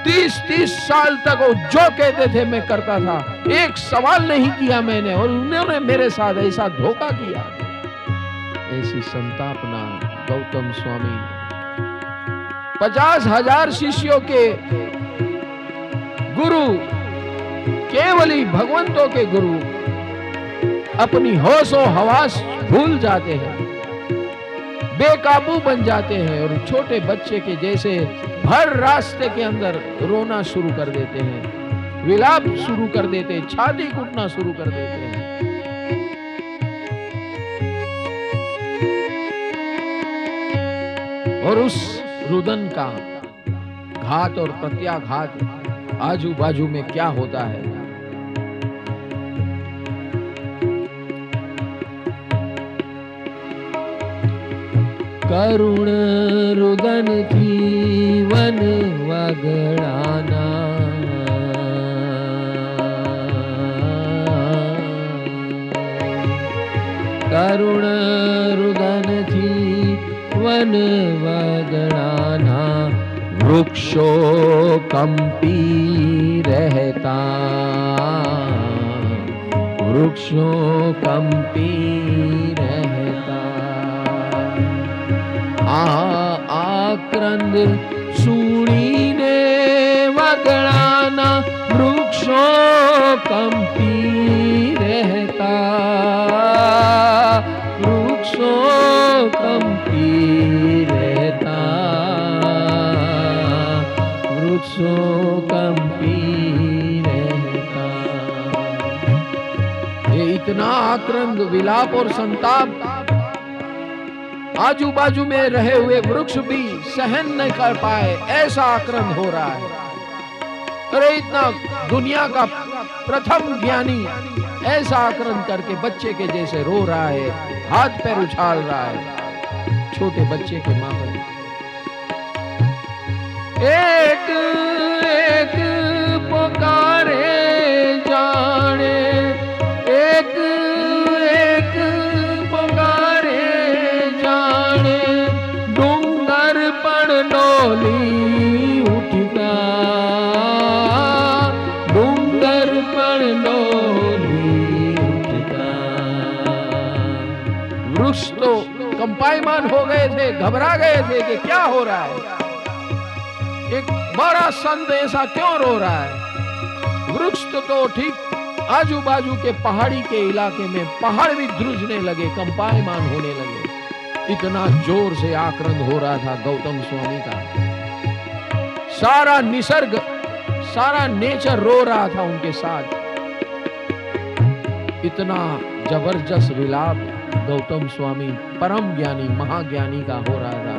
30-30 साल तक वो जो कहते थे मैं करता था, एक सवाल नहीं किया मैंने, और उन्होंने मेरे साथ ऐसा धोखा किया। ऐसी संतापना गौतम स्वामी 50,000 शिष्यों के गुरु, केवली भगवंतों के गुरु, अपनी होश और हवास भूल जाते हैं, बेकाबू बन जाते हैं और छोटे बच्चे के जैसे भर रास्ते के अंदर रोना शुरू कर देते हैं, विलाप शुरू कर देते हैं, छाती कूटना शुरू कर देते हैं। और उस रुदन का घात और प्रत्याघात आजू बाजू में क्या होता है। करुण रुदन की वन वगड़ाना, करुण रुदन थी वन वगड़ाना, वृक्षो कंपी रहता, वृक्षो कंपी रहता। आक्रंद सूणी ने वगड़ाना, वृक्षो कंपी रहता, वृक्षो कंपी रहता, वृक्षो कंपी रहता। ये इतना आक्रंद, विलाप और संताप आजू बाजू में रहे हुए वृक्ष भी सहन नहीं कर पाए, ऐसा आक्रंद हो रहा है। अरे इतना दुनिया का प्रथम ज्ञानी ऐसा आक्रंद करके बच्चे के जैसे रो रहा है, हाथ पैर उछाल रहा है, छोटे बच्चे के मां पर। एक एक पुकारे जाने, एक एक पुकारे जाने, डूंगर पर डोली उठता, डूंगर पर डोली उठता। वृक्ष तो कंपायमान हो गए थे, घबरा गए थे कि क्या हो रहा है, एक बड़ा संत ऐसा क्यों रो रहा है। वृक्ष तो ठीक, आजू बाजू के पहाड़ी के इलाके में पहाड़ भी ध्रुजने लगे, कंपायमान होने लगे। इतना जोर से आक्रंद हो रहा था गौतम स्वामी का। सारा निसर्ग, सारा नेचर रो रहा था उनके साथ। इतना जबरदस्त विलाप गौतम स्वामी परम ज्ञानी महाज्ञानी का हो रहा था।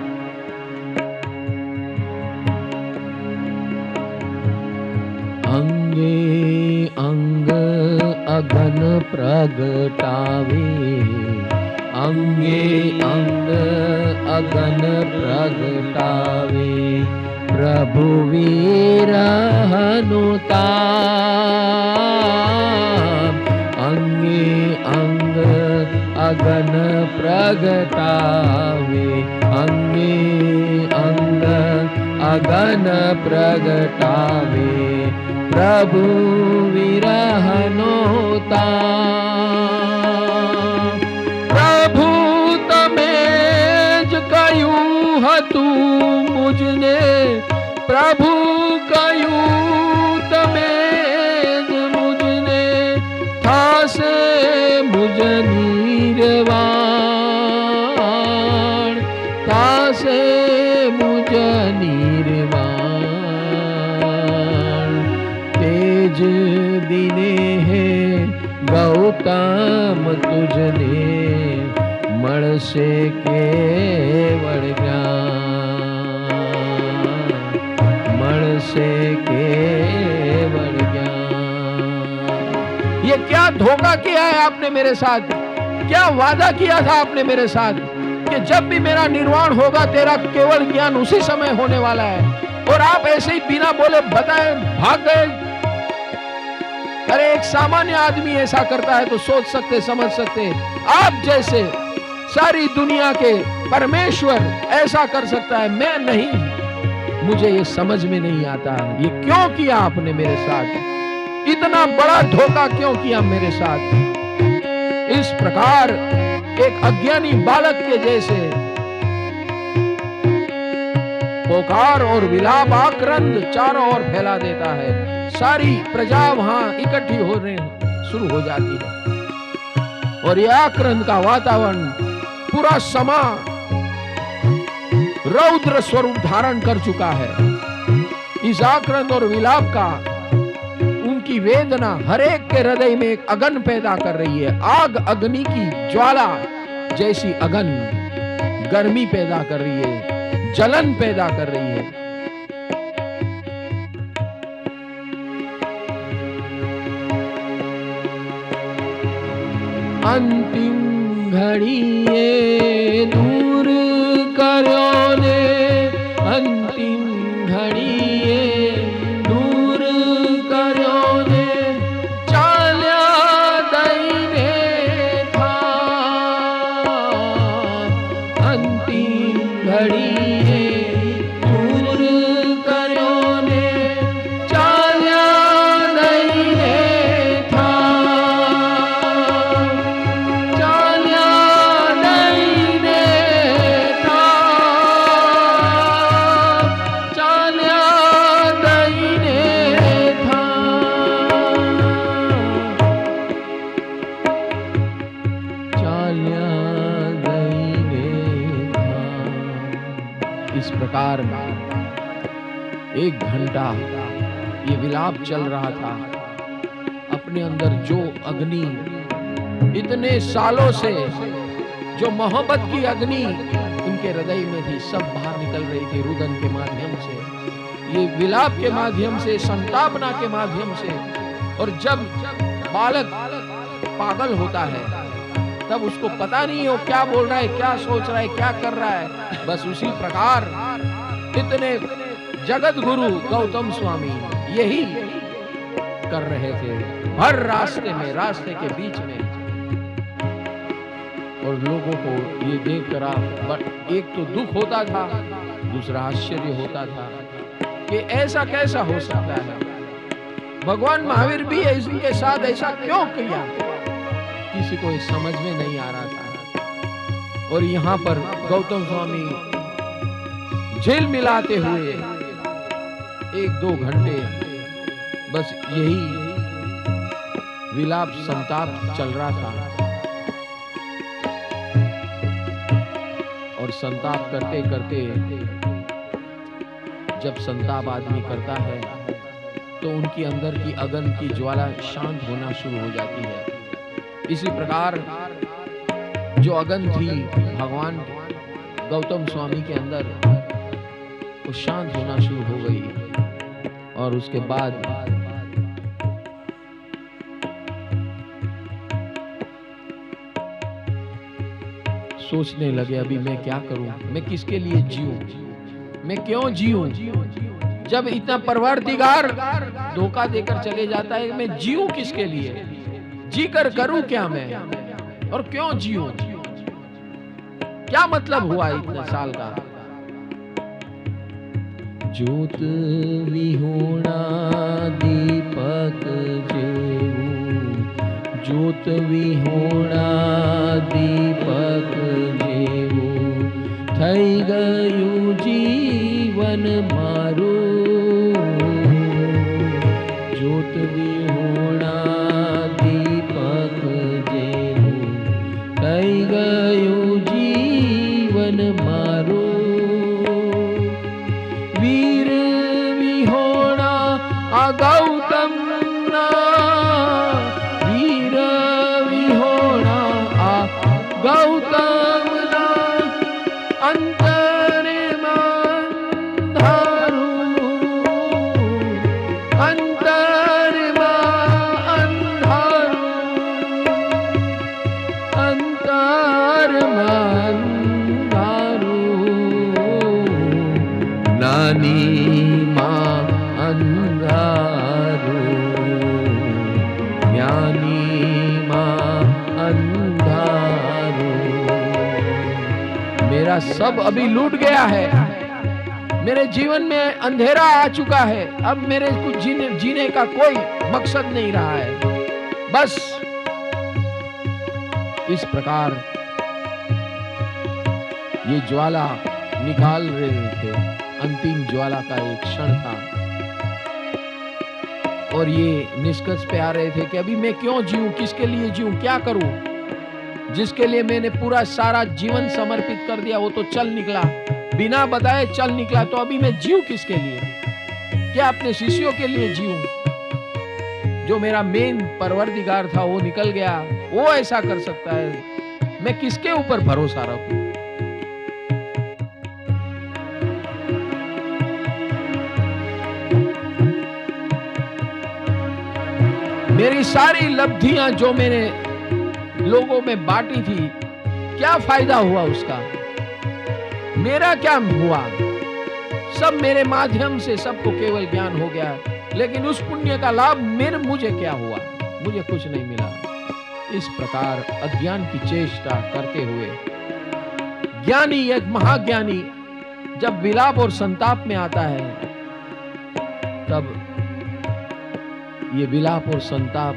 अंगे अंग अगन प्रगटावे, अंगे अंग अगन प्रगटावे, प्रभु वीर हनुता। अंगे अंग अगन प्रगटावे, अंगे अंग अगन प्रगटावे, प्रभु विरहनोता। प्रभु तमेज कयूं हतु मुझने, प्रभु कयूं तमेज मुझने, था से मुझ नीरवाण, था से मुझ नीरवाण। तेज दिने है गौतम तुझने, मण से केवल ज्ञान, मण से केवल ज्ञान। ये क्या धोखा किया है आपने मेरे साथ, क्या वादा किया था आपने मेरे साथ कि जब भी मेरा निर्वाण होगा तेरा केवल ज्ञान उसी समय होने वाला है, और आप ऐसे ही बिना बोले बताए भाग गए। अरे एक सामान्य आदमी ऐसा करता है तो सोच सकते समझ सकते, आप जैसे सारी दुनिया के परमेश्वर ऐसा कर सकता है, मैं नहीं। मुझे ये समझ में नहीं आता, ये क्यों किया आपने मेरे साथ, इतना बड़ा धोखा क्यों किया मेरे साथ। इस प्रकार एक अज्ञानी बालक के जैसे पुकार और विलाप आक्रंद चारों ओर फैला देता है। सारी प्रजा वहां इकट्ठी होने शुरू हो जाती है और यह आक्रंद का वातावरण पूरा समा रौद्र स्वरूप धारण कर चुका है। इस आक्रंद और विलाप का उनकी वेदना हर एक के हृदय में एक अगन पैदा कर रही है। आग अग्नि की ज्वाला जैसी अगन गर्मी पैदा कर रही है, जलन पैदा कर रही है। अंतिम घड़िए दूर करो ने, अंतिम घड़िए दूर करो ने, चाल्या दईने था। अंतिम घड़िए दूर करो ने, चाल्या दईने था। इस प्रकार एक घंटा ये विलाप चल रहा था। अपने अंदर जो अग्नि इतने सालों से, जो मोहब्बत की अग्नि उनके हृदय में थी, सब बाहर निकल रही थी रुदन के माध्यम से, ये विलाप के माध्यम से, संतापना के माध्यम से। और जब बालक पागल होता है तब उसको पता नहीं हो क्या बोल रहा है, क्या सोच रहा है, क्या कर रहा है। बस उसी प्रकार इतने जगत गुरु गौतम स्वामी यही कर रहे थे हर रास्ते में, रास्ते के बीच में। और लोगों को ये देखकर बट एक तो दुख होता था, दूसरा आश्चर्य होता था कि ऐसा कैसा हो सकता है। भगवान महावीर भी इनके साथ ऐसा क्यों किया, किसी को समझ में नहीं आ रहा था। और यहाँ पर गौतम स्वामी झिल मिलाते हुए 1-2 घंटे बस यही विलाप संताप चल रहा था। और संताप करते करते जब संताप आदमी करता है तो उनकी अंदर की अगन की ज्वाला शांत होना शुरू हो जाती है। इसी प्रकार जो अगन थी भगवान गौतम स्वामी के अंदर, वो शांत होना शुरू हो गई। और उसके बाद सोचने लगे अभी मैं क्या करूं, मैं किसके लिए जीऊं, मैं क्यों जीऊं। जब इतना परवरदिगार धोखा देकर चले जाता है, मैं जीऊं किसके लिए, जी कर करूं क्या मैं, और क्यों जीऊं, क्या मतलब हुआ इतने साल का। ज्योत विहोणा दीपक जेवू, ज्योत विहोणा दीपक जेवू, થઈ ગયું જીવન મારું। જ્યોત વિહોણા दीपक जेवू, થઈ ગયું જીવન મારું। वीर विहोणा आ गौतम ना, वीर विहोणा आ गौतम ना, अंतर अंधारू, अंतर अंधारू, अंतर अंधारू। नानी मां अंधारू, ज्ञानी मां अंधारू। मेरा सब अभी लूट गया है, मेरे जीवन में अंधेरा आ चुका है, अब मेरे कुछ जीने का कोई मकसद नहीं रहा है। बस इस प्रकार ये ज्वाला निकाल रहे थे, अंतिम ज्वाला का एक क्षण था और ये निष्कर्ष पे आ रहे थे कि अभी मैं क्यों जीऊं, किसके लिए जीऊं, क्या करूं। जिसके लिए मैंने पूरा सारा जीवन समर्पित कर दिया वो तो चल निकला, बिना बताए चल निकला, तो अभी मैं जीऊं किसके लिए? क्या अपने शिष्यों के लिए जीऊं? जो मेरा मेन परवरदिगार था वो निकल गया, वो ऐसा कर सकता है, मैं किसके ऊपर भरोसा रखूं? मेरी सारी लब्धियां जो मैंने लोगों में बांटी थी, क्या फायदा हुआ उसका? मेरा क्या हुआ? सब मेरे माध्यम से सबको केवल ज्ञान हो गया, लेकिन उस पुण्य का लाभ मुझे क्या हुआ? मुझे कुछ नहीं मिला। इस प्रकार अज्ञान की चेष्टा करते हुए ज्ञानी, एक महाज्ञानी जब विलाप और संताप में आता है, तब ये विलाप और संताप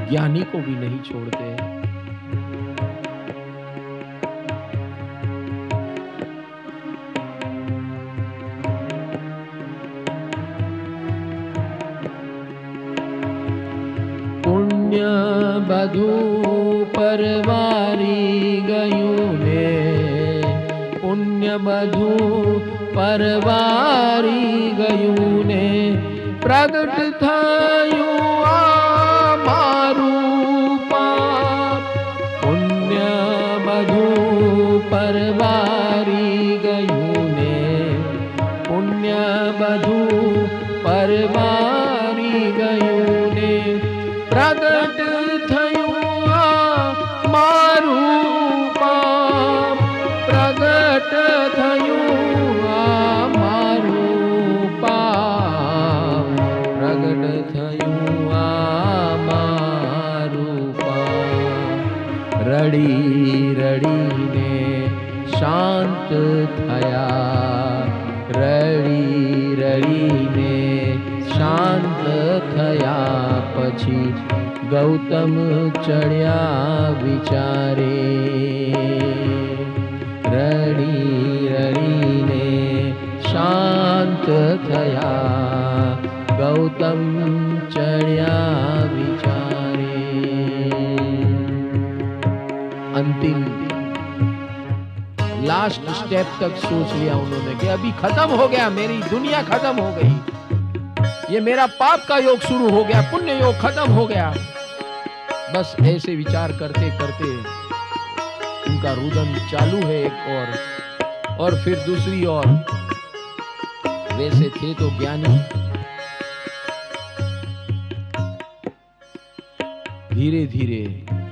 ज्ञानी को भी नहीं छोड़ते। पुण्य बधु परवारी गયું ने, पुण्य बधु परवारी गયું ने, प्रगट थયું आ माરું પાપ। પુણ્ય બધું પરવારી ગયું ને, પુણ્ય બધું પરવારી ગયું ને, પ્રગટ થયું આ મારું પાપ। પ્રગટ થયું આ મારું પાપ, પ્રગટ થયું આ મારું પાપ। રડી રડીને શાંત થયા, રડી રડીને શાંત થયા, પછી ગૌતમ ચડ્યા વિચારે। રડી રડીને શાંત થયા, ગૌતમ ચડ્યા વિચારે। अंतिम लास्ट स्टेप तक सोच लिया उन्होंने कि अभी खत्म हो गया, मेरी दुनिया खत्म हो गई, ये मेरा पाप का योग शुरू हो गया, पुण्य योग खत्म हो गया। बस ऐसे विचार करते करते उनका रुदन चालू है एक और फिर दूसरी ओर। वैसे थे तो ज्ञानी, धीरे धीरे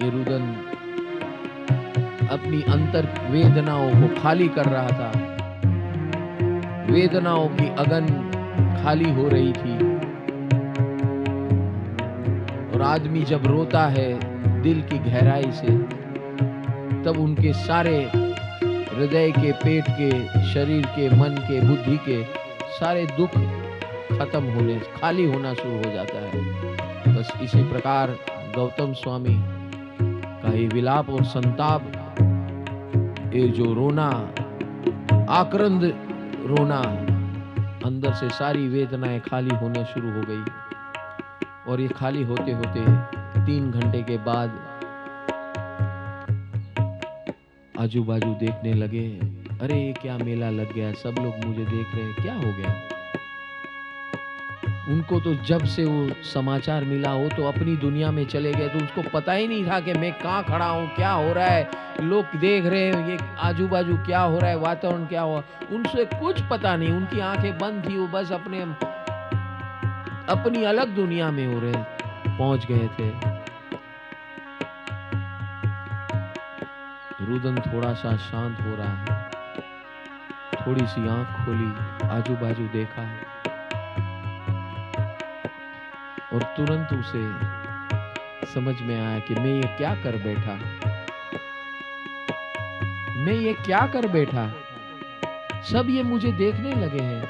ये रुदन अपनी अंतर वेदनाओं को खाली कर रहा था। वेदनाओं की अगन खाली हो रही थी और आदमी जब रोता है दिल की गहराई से, तब उनके सारे हृदय के, पेट के, शरीर के, मन के, बुद्धि के सारे दुख खत्म होने, खाली होना शुरू हो जाता है। बस इसी प्रकार गौतम स्वामी का ये विलाप और संताप, ये जो रोना, आक्रंद रोना, अंदर से सारी वेदनाएं खाली होने शुरू हो गई। और ये खाली होते होते 3 घंटे के बाद आजू बाजू देखने लगे, अरे ये क्या मेला लग गया, सब लोग मुझे देख रहे हैं, क्या हो गया? उनको तो जब से वो समाचार मिला वो तो अपनी दुनिया में चले गए, तो उसको पता ही नहीं था कि मैं कहाँ खड़ा हूँ, क्या हो रहा है, लोग देख रहे हैं, ये आजू बाजू क्या हो रहा है, वातावरण क्या हुआ, उनसे कुछ पता नहीं। उनकी आंखें बंद थी, वो बस अपनी अलग दुनिया में हो रहे पहुंच गए थे। रुदन थोड़ा सा शांत हो रहा है, थोड़ी सी आंख खोली, आजू बाजू देखा और तुरंत उसे समझ में आया कि मैं ये क्या कर बैठा, मैं ये क्या कर बैठा। सब ये मुझे देखने लगे हैं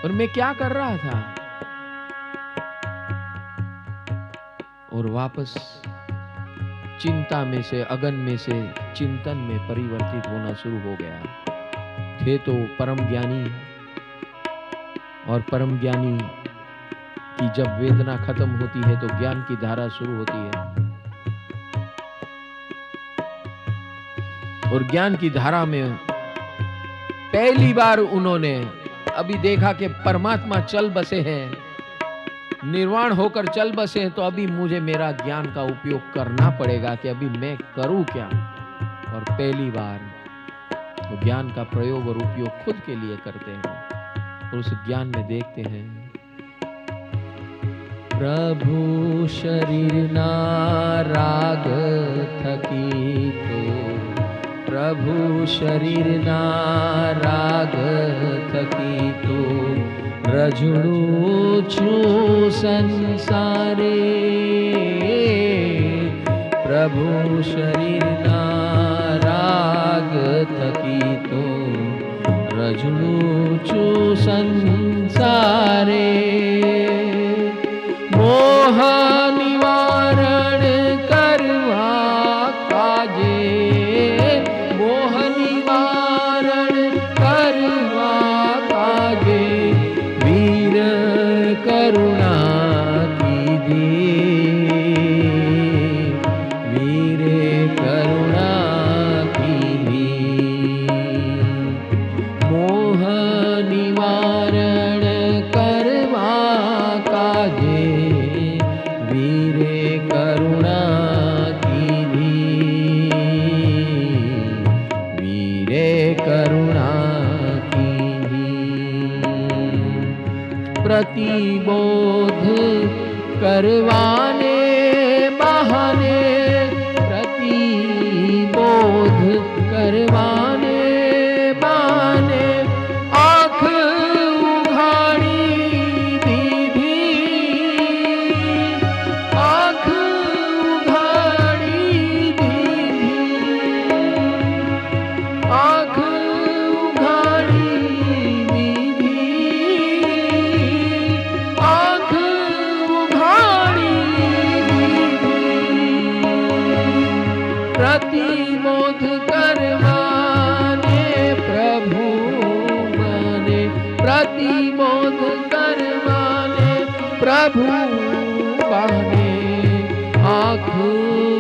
और मैं क्या कर रहा था। और वापस चिंता में से, अगन में से चिंतन में परिवर्तित होना शुरू हो गया। थे तो परम ज्ञानी, और परम ज्ञानी की जब वेदना खत्म होती है तो ज्ञान की धारा शुरू होती है। और ज्ञान की धारा में पहली बार उन्होंने अभी देखा कि परमात्मा चल बसे हैं, निर्वाण होकर चल बसे हैं, तो अभी मुझे मेरा ज्ञान का उपयोग करना पड़ेगा कि अभी मैं करूं क्या। और पहली बार तो ज्ञान का प्रयोग और उपयोग खुद के लिए करते हैं और उस ज्ञान में देखते हैं प्रभु शरीर ना राग थकी तो, प्रभु शरीर ना राग थकी तो, रजुड़ू छू संसारे। प्रभु शरीर ना राग थकी तो, रजुड़ू छू संसारे। मोह निवारण करवा काजे, मोह निवारण करवा काजे, वीर करुणा की दे, वीर करुणा की दे। मोह निवारण करवा काजे, वीरे करुणा की दी, वीरे करुणा की दी। प्रतिबोध करवाने बहाने, प्रतिबोध करवाने बहाने, आँख उघाड़ी दीदी, आँख उघाड़ी दीदी, आँख उघाड़ी दीदी, आँख उघाड़ी दीदी। प्रतिबोध करवाने प्रभु माने, प्रतिबोध करवाने प्रभु बहाने, आँख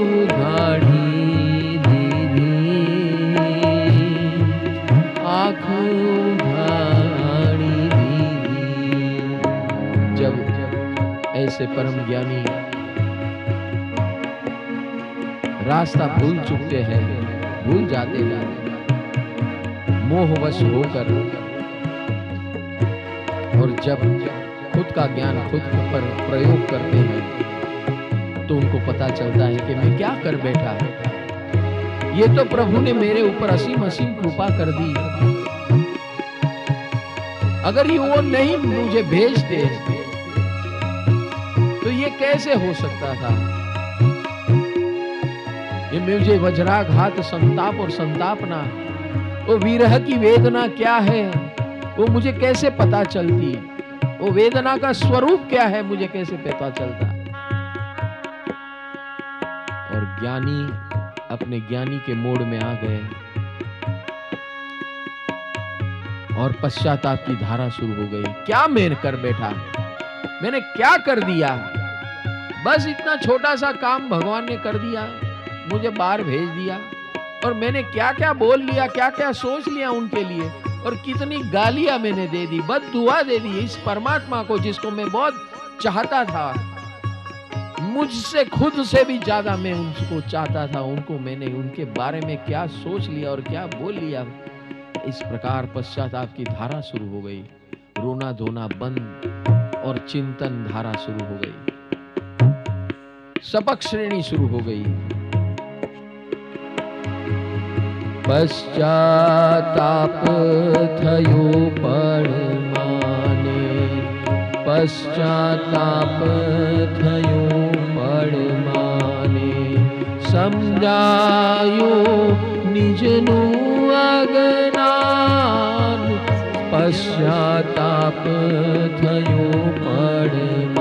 उघाड़ी दीदी, आँख उघाड़ी दीदी। जब ऐसे परम ज्ञानी रास्ता भूल चुकते हैं, भूल जाते हैं, मोहवश होकर, और जब खुद का ज्ञान खुद पर प्रयोग करते हैं तो उनको पता चलता है कि मैं क्या कर बैठा है। ये तो प्रभु ने मेरे ऊपर असीम असीम कृपा कर दी। अगर ये वो नहीं मुझे भेजते तो ये कैसे हो सकता था। ये मुझे वज्राघात, संताप और संतापना, वो विरह की वेदना क्या है वो मुझे कैसे पता चलती, वो वेदना का स्वरूप क्या है मुझे कैसे पता चलता। और ज्ञानी अपने ज्ञानी के मोड़ में आ गए और पश्चाताप की धारा शुरू हो गई। क्या मैं कर बैठा, मैंने क्या कर दिया। बस इतना छोटा सा काम भगवान ने कर दिया, मुझे बाहर भेज दिया, और मैंने क्या क्या बोल लिया, क्या क्या सोच लिया उनके लिए, और कितनी गालियां मैंने दे दी, बद्दुआ दे दी इस परमात्मा को जिसको मैं बहुत चाहता था। मुझसे खुद से भी ज्यादा मैं उनको चाहता था। उनको मैंने उनके बारे में क्या सोच लिया और क्या बोल लिया। इस प्रकार पश्चाताप की धारा शुरू हो गई, रोना धोना बंद और चिंतन धारा शुरू हो गई, सबक श्रेणी शुरू हो गई। पश्चाताप थयो परमाने, पश्चाताप थयो परमाने, समझायो निजનું અજ્ઞાન પશ્ચાતાપ થયો પડે